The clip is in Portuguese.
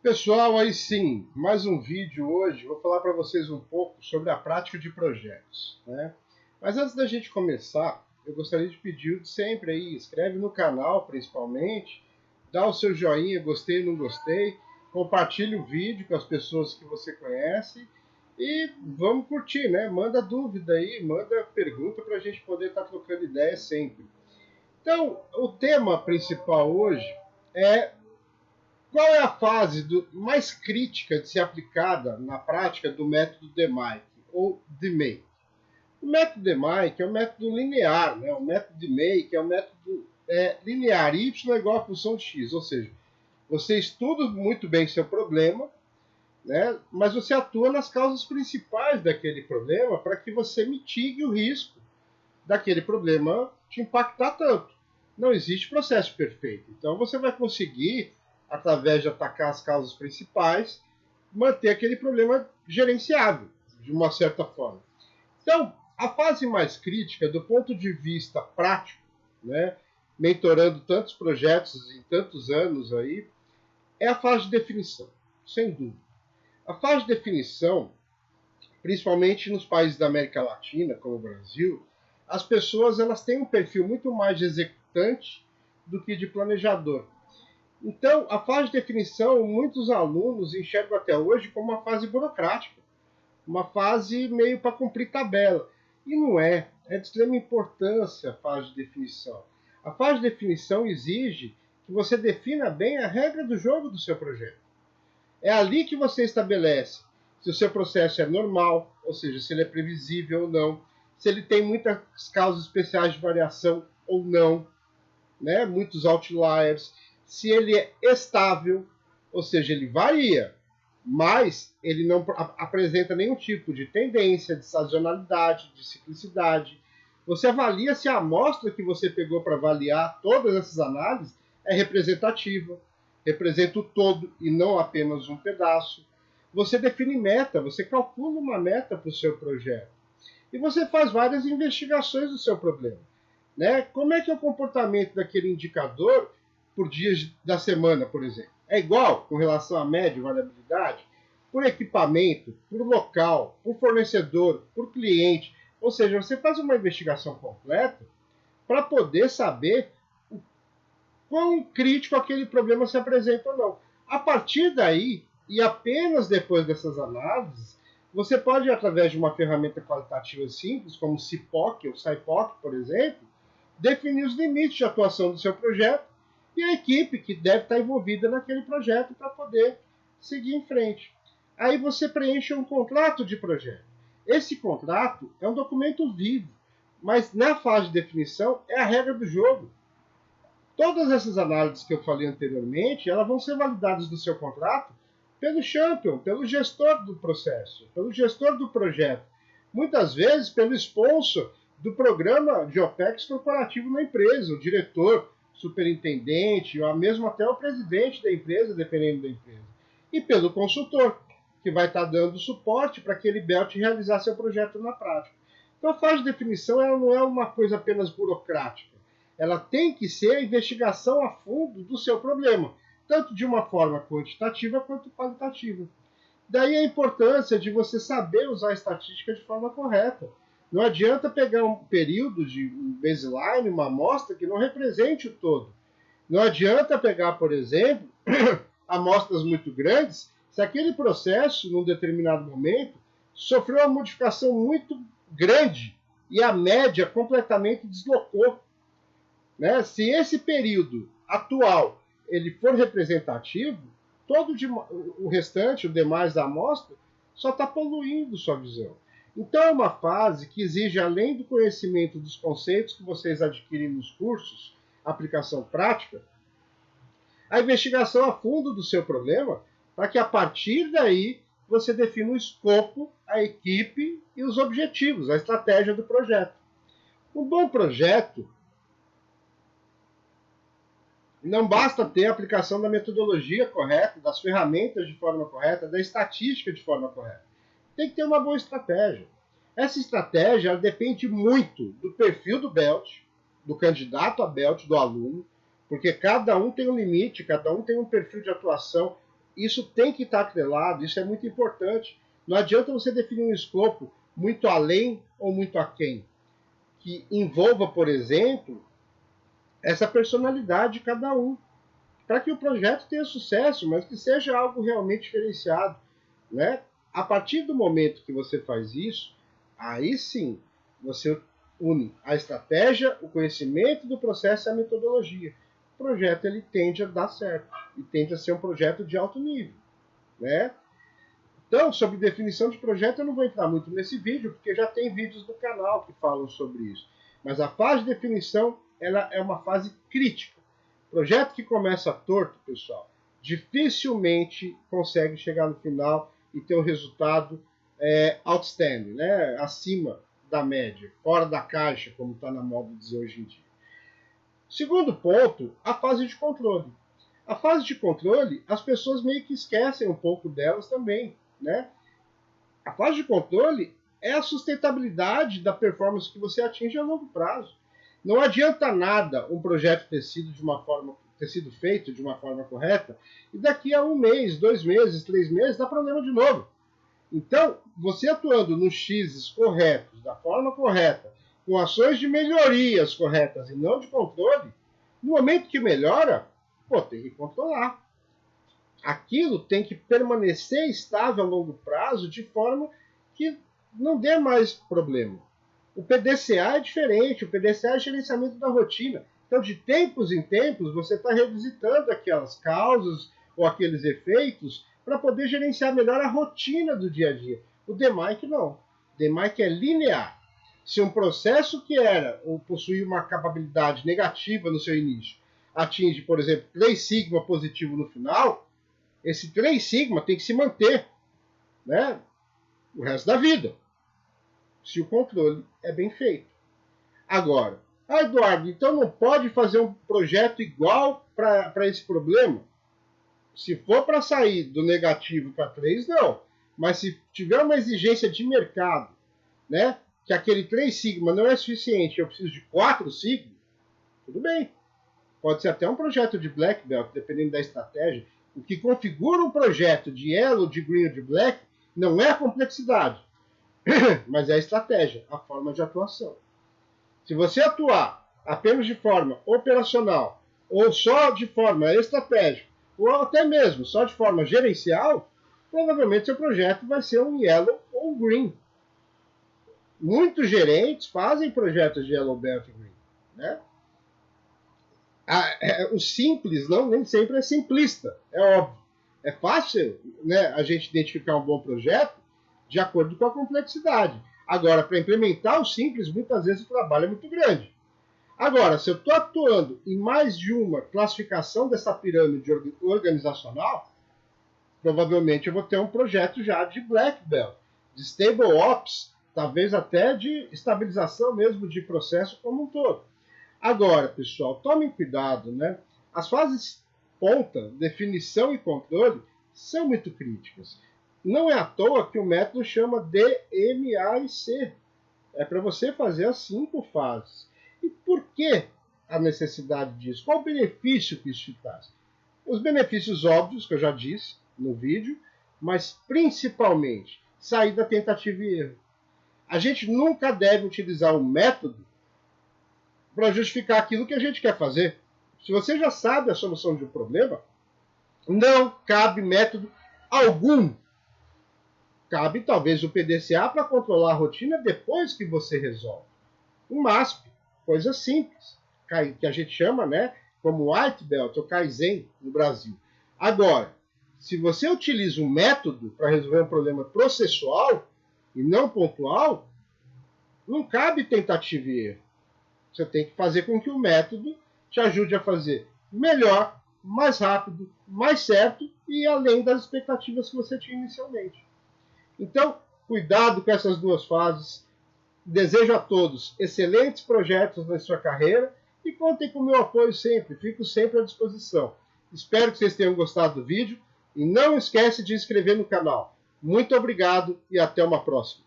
Pessoal, aí sim, mais um vídeo hoje. Vou falar para vocês um pouco sobre a prática de projetos, né? Mas antes da gente começar, eu gostaria de pedir de sempre aí, inscreve no canal principalmente, dá o seu joinha, gostei, não gostei, compartilhe o vídeo com as pessoas que você conhece e vamos curtir, né? Manda dúvida aí, manda pergunta para a gente poder estar trocando ideia sempre. Então, o tema principal hoje é qual é a fase mais crítica de ser aplicada na prática do método DMAIC, ou DMAIC? O método DMAIC é um método linear, né? O método DMAIC é um método linear, y é igual a função de x, ou seja, você estuda muito bem seu problema, né? Mas você atua nas causas principais daquele problema para que você mitigue o risco daquele problema te impactar tanto. Não existe processo perfeito. Então você vai conseguir, através de atacar as causas principais, manter aquele problema gerenciável, de uma certa forma. Então, a fase mais crítica, do ponto de vista prático, né, mentorando tantos projetos em tantos anos aí, é a fase de definição, sem dúvida. A fase de definição, principalmente nos países da América Latina, como o Brasil, as pessoas elas têm um perfil muito mais de executante do que de planejador. Então, a fase de definição, muitos alunos enxergam até hoje como uma fase burocrática, uma fase meio para cumprir tabela. E não é. É de extrema importância a fase de definição. A fase de definição exige que você defina bem a regra do jogo do seu projeto. É ali que você estabelece se o seu processo é normal, ou seja, se ele é previsível ou não, se ele tem muitas causas especiais de variação ou não, né? Muitos outliers, se ele é estável, ou seja, ele varia, mas ele não apresenta nenhum tipo de tendência, de sazonalidade, de ciclicidade. Você avalia se a amostra que você pegou para avaliar todas essas análises é representativa, representa o todo e não apenas um pedaço. Você define meta, você calcula uma meta para o seu projeto. E você faz várias investigações do seu problema. Né? Como é que é o comportamento daquele indicador por dias da semana, por exemplo? É igual com relação à média e variabilidade? Por equipamento, por local, por fornecedor, por cliente. Ou seja, você faz uma investigação completa para poder saber o quão crítico aquele problema se apresenta ou não. A partir daí, e apenas depois dessas análises, você pode, através de uma ferramenta qualitativa simples, como o CIPOC ou SciPOC, por exemplo, definir os limites de atuação do seu projeto e a equipe que deve estar envolvida naquele projeto para poder seguir em frente. Aí você preenche um contrato de projeto. Esse contrato é um documento vivo, mas na fase de definição é a regra do jogo. Todas essas análises que eu falei anteriormente, elas vão ser validadas no seu contrato pelo champion, pelo gestor do processo, pelo gestor do projeto. Muitas vezes pelo sponsor do programa de OPEX corporativo na empresa, o diretor, superintendente, ou mesmo até o presidente da empresa, dependendo da empresa. E pelo consultor, que vai estar dando suporte para aquele BELT realizar seu projeto na prática. Então a fase de definição ela não é uma coisa apenas burocrática. Ela tem que ser a investigação a fundo do seu problema, tanto de uma forma quantitativa quanto qualitativa. Daí a importância de você saber usar a estatística de forma correta. Não adianta pegar um período de baseline, uma amostra que não represente o todo. Não adianta pegar, por exemplo, amostras muito grandes, se aquele processo, num determinado momento, sofreu uma modificação muito grande e a média completamente deslocou. Né? Se esse período atual ele for representativo, todo o restante, o demais da amostra, só está poluindo sua visão. Então é uma fase que exige, além do conhecimento dos conceitos que vocês adquirem nos cursos, aplicação prática, a investigação a fundo do seu problema, para que a partir daí você defina o escopo, a equipe e os objetivos, a estratégia do projeto. Um bom projeto não basta ter a aplicação da metodologia correta, das ferramentas de forma correta, da estatística de forma correta. Tem que ter uma boa estratégia. Essa estratégia depende muito do perfil do BELT, do candidato a BELT, do aluno, porque cada um tem um limite, cada um tem um perfil de atuação isso tem que estar atrelado, isso é muito importante. Não adianta você definir um escopo muito além ou muito aquém, que envolva, por exemplo, essa personalidade de cada um, para que o projeto tenha sucesso, mas que seja algo realmente diferenciado, né? A partir do momento que você faz isso, aí sim você une a estratégia, o conhecimento do processo e a metodologia. O projeto ele tende a dar certo e tende a ser um projeto de alto nível, né? Então, sobre definição de projeto, eu não vou entrar muito nesse vídeo, porque já tem vídeos no canal que falam sobre isso. Mas a fase de definição, ela é uma fase crítica. Projeto que começa torto, pessoal, dificilmente consegue chegar no final e ter um resultado outstanding, né? Acima da média, fora da caixa, como está na moda dizer hoje em dia. Segundo ponto, a fase de controle. A fase de controle, as pessoas meio que esquecem um pouco delas também, né? A fase de controle é a sustentabilidade da performance que você atinge a longo prazo. Não adianta nada um projeto ter sido feito de uma forma correta e daqui a 1 mês, 2 meses, 3 meses dá problema de novo. Então, você atuando nos X's corretos, da forma correta, com ações de melhorias corretas e não de controle, no momento que melhora, tem que controlar. Aquilo tem que permanecer estável a longo prazo de forma que não dê mais problema. O PDCA é diferente, o PDCA é gerenciamento da rotina. Então, de tempos em tempos, você está revisitando aquelas causas ou aqueles efeitos para poder gerenciar melhor a rotina do dia a dia. O DMAIC não. O DMAIC é linear. Se um processo que era ou possuía uma capabilidade negativa no seu início atinge, por exemplo, 3 sigma positivo no final, esse 3 sigma tem que se manter, né, o resto da vida, se o controle é bem feito. Agora, Eduardo, então não pode fazer um projeto igual para esse problema? Se for para sair do negativo para 3, não. Mas se tiver uma exigência de mercado, né, que aquele 3 sigma não é suficiente, eu preciso de 4 sigma, tudo bem. Pode ser até um projeto de Black Belt, dependendo da estratégia. O que configura um projeto de Yellow, de Green ou de Black não é a complexidade, mas é a estratégia, a forma de atuação. Se você atuar apenas de forma operacional, ou só de forma estratégica, ou até mesmo só de forma gerencial, provavelmente seu projeto vai ser um Yellow ou um Green. Muitos gerentes fazem projetos de Yellow Belt e Green, né? O simples nem sempre é simplista, é óbvio. É fácil, né, a gente identificar um bom projeto de acordo com a complexidade. Agora, para implementar o simples, muitas vezes o trabalho é muito grande. Agora, se eu estou atuando em mais de uma classificação dessa pirâmide organizacional, provavelmente eu vou ter um projeto já de Black Belt, de Stable Ops, talvez até de estabilização mesmo de processo como um todo. Agora, pessoal, tomem cuidado, né? As fases ponta, definição e controle, são muito críticas. Não é à toa que o método chama DMAIC. É para você fazer as 5 fases. E por que a necessidade disso? Qual o benefício que isso traz? Os benefícios óbvios, que eu já disse no vídeo, mas principalmente sair da tentativa e erro. A gente nunca deve utilizar o método para justificar aquilo que a gente quer fazer. Se você já sabe a solução de um problema, não cabe método algum. Cabe talvez o PDCA para controlar a rotina depois que você resolve. O MASP, coisa simples, que a gente chama, né, como White Belt ou Kaizen no Brasil. Agora, se você utiliza um método para resolver um problema processual e não pontual, não cabe tentativa e erro. Você tem que fazer com que o método te ajude a fazer melhor, mais rápido, mais certo e além das expectativas que você tinha inicialmente. Então, cuidado com essas 2 fases. Desejo a todos excelentes projetos na sua carreira e contem com o meu apoio sempre. Fico sempre à disposição. Espero que vocês tenham gostado do vídeo e não esquece de se inscrever no canal. Muito obrigado e até uma próxima.